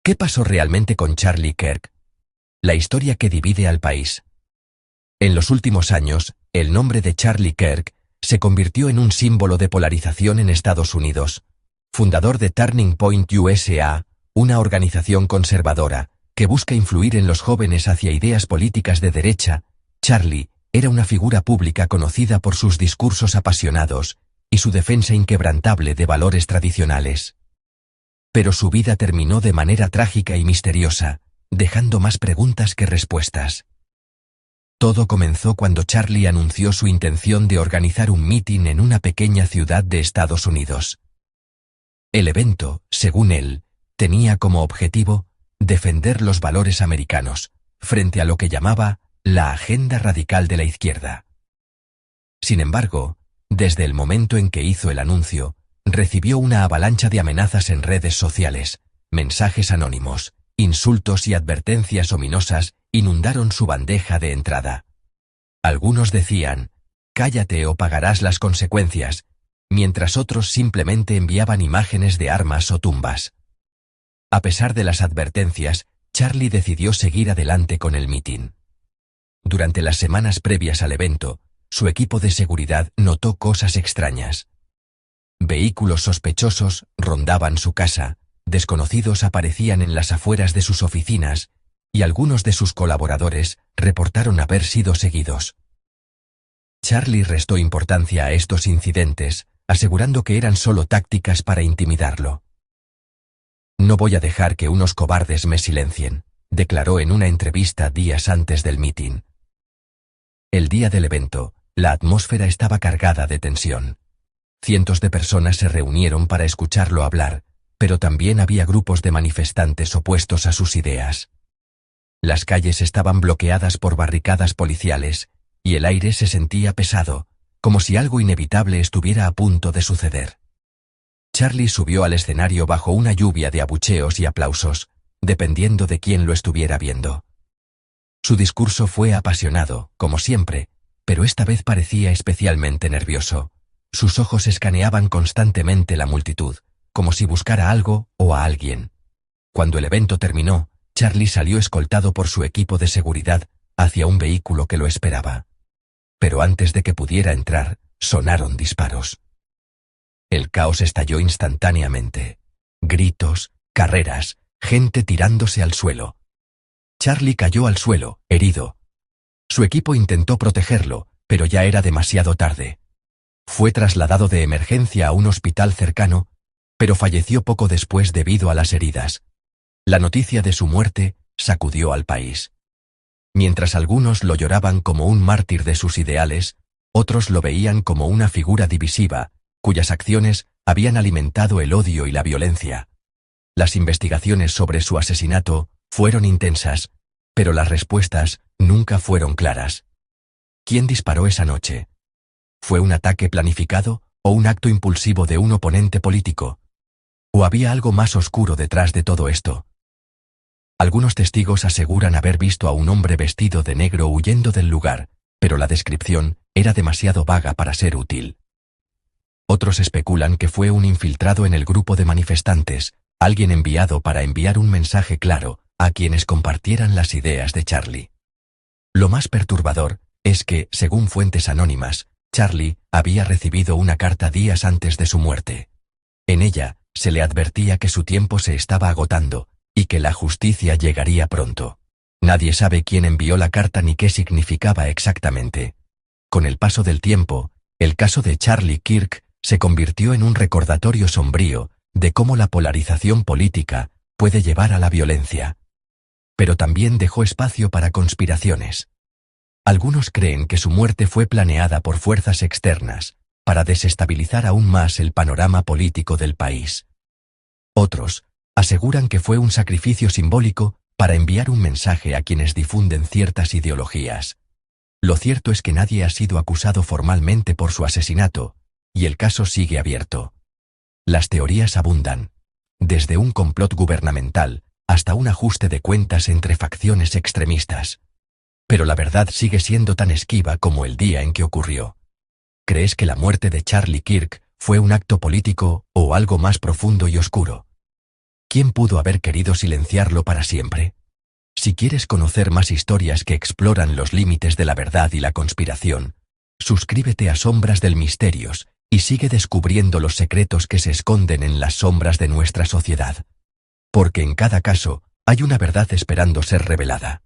¿Qué pasó realmente con Charlie Kirk? La historia que divide al país. En los últimos años, el nombre de Charlie Kirk se convirtió en un símbolo de polarización en Estados Unidos. Fundador de Turning Point USA, una organización conservadora que busca influir en los jóvenes hacia ideas políticas de derecha, Charlie era una figura pública conocida por sus discursos apasionados y su defensa inquebrantable de valores tradicionales. Pero su vida terminó de manera trágica y misteriosa, dejando más preguntas que respuestas. Todo comenzó cuando Charlie anunció su intención de organizar un mitin en una pequeña ciudad de Estados Unidos. El evento, según él, tenía como objetivo defender los valores americanos, frente a lo que llamaba la agenda radical de la izquierda. Sin embargo, desde el momento en que hizo el anuncio, recibió una avalancha de amenazas en redes sociales, mensajes anónimos, insultos y advertencias ominosas inundaron su bandeja de entrada. Algunos decían, «Cállate o pagarás las consecuencias», mientras otros simplemente enviaban imágenes de armas o tumbas. A pesar de las advertencias, Charlie decidió seguir adelante con el mitin. Durante las semanas previas al evento, su equipo de seguridad notó cosas extrañas. Vehículos sospechosos rondaban su casa, desconocidos aparecían en las afueras de sus oficinas, y algunos de sus colaboradores reportaron haber sido seguidos. Charlie restó importancia a estos incidentes, asegurando que eran solo tácticas para intimidarlo. «No voy a dejar que unos cobardes me silencien», declaró en una entrevista días antes del mitin. El día del evento, la atmósfera estaba cargada de tensión. Cientos de personas se reunieron para escucharlo hablar, pero también había grupos de manifestantes opuestos a sus ideas. Las calles estaban bloqueadas por barricadas policiales, y el aire se sentía pesado, como si algo inevitable estuviera a punto de suceder. Charlie subió al escenario bajo una lluvia de abucheos y aplausos, dependiendo de quién lo estuviera viendo. Su discurso fue apasionado, como siempre, pero esta vez parecía especialmente nervioso. Sus ojos escaneaban constantemente la multitud, como si buscara algo o a alguien. Cuando el evento terminó, Charlie salió escoltado por su equipo de seguridad hacia un vehículo que lo esperaba. Pero antes de que pudiera entrar, sonaron disparos. El caos estalló instantáneamente. Gritos, carreras, gente tirándose al suelo. Charlie cayó al suelo, herido. Su equipo intentó protegerlo, pero ya era demasiado tarde. Fue trasladado de emergencia a un hospital cercano, pero falleció poco después debido a las heridas. La noticia de su muerte sacudió al país. Mientras algunos lo lloraban como un mártir de sus ideales, otros lo veían como una figura divisiva, cuyas acciones habían alimentado el odio y la violencia. Las investigaciones sobre su asesinato fueron intensas, pero las respuestas nunca fueron claras. ¿Quién disparó esa noche? ¿Fue un ataque planificado o un acto impulsivo de un oponente político? ¿O había algo más oscuro detrás de todo esto? Algunos testigos aseguran haber visto a un hombre vestido de negro huyendo del lugar, pero la descripción era demasiado vaga para ser útil. Otros especulan que fue un infiltrado en el grupo de manifestantes, alguien enviado para enviar un mensaje claro a quienes compartieran las ideas de Charlie. Lo más perturbador es que, según fuentes anónimas, Charlie había recibido una carta días antes de su muerte. En ella, se le advertía que su tiempo se estaba agotando y que la justicia llegaría pronto. Nadie sabe quién envió la carta ni qué significaba exactamente. Con el paso del tiempo, el caso de Charlie Kirk se convirtió en un recordatorio sombrío de cómo la polarización política puede llevar a la violencia. Pero también dejó espacio para conspiraciones. Algunos creen que su muerte fue planeada por fuerzas externas, para desestabilizar aún más el panorama político del país. Otros aseguran que fue un sacrificio simbólico para enviar un mensaje a quienes difunden ciertas ideologías. Lo cierto es que nadie ha sido acusado formalmente por su asesinato, y el caso sigue abierto. Las teorías abundan, desde un complot gubernamental hasta un ajuste de cuentas entre facciones extremistas. Pero la verdad sigue siendo tan esquiva como el día en que ocurrió. ¿Crees que la muerte de Charlie Kirk fue un acto político o algo más profundo y oscuro? ¿Quién pudo haber querido silenciarlo para siempre? Si quieres conocer más historias que exploran los límites de la verdad y la conspiración, suscríbete a Sombras del Misterios y sigue descubriendo los secretos que se esconden en las sombras de nuestra sociedad. Porque en cada caso hay una verdad esperando ser revelada.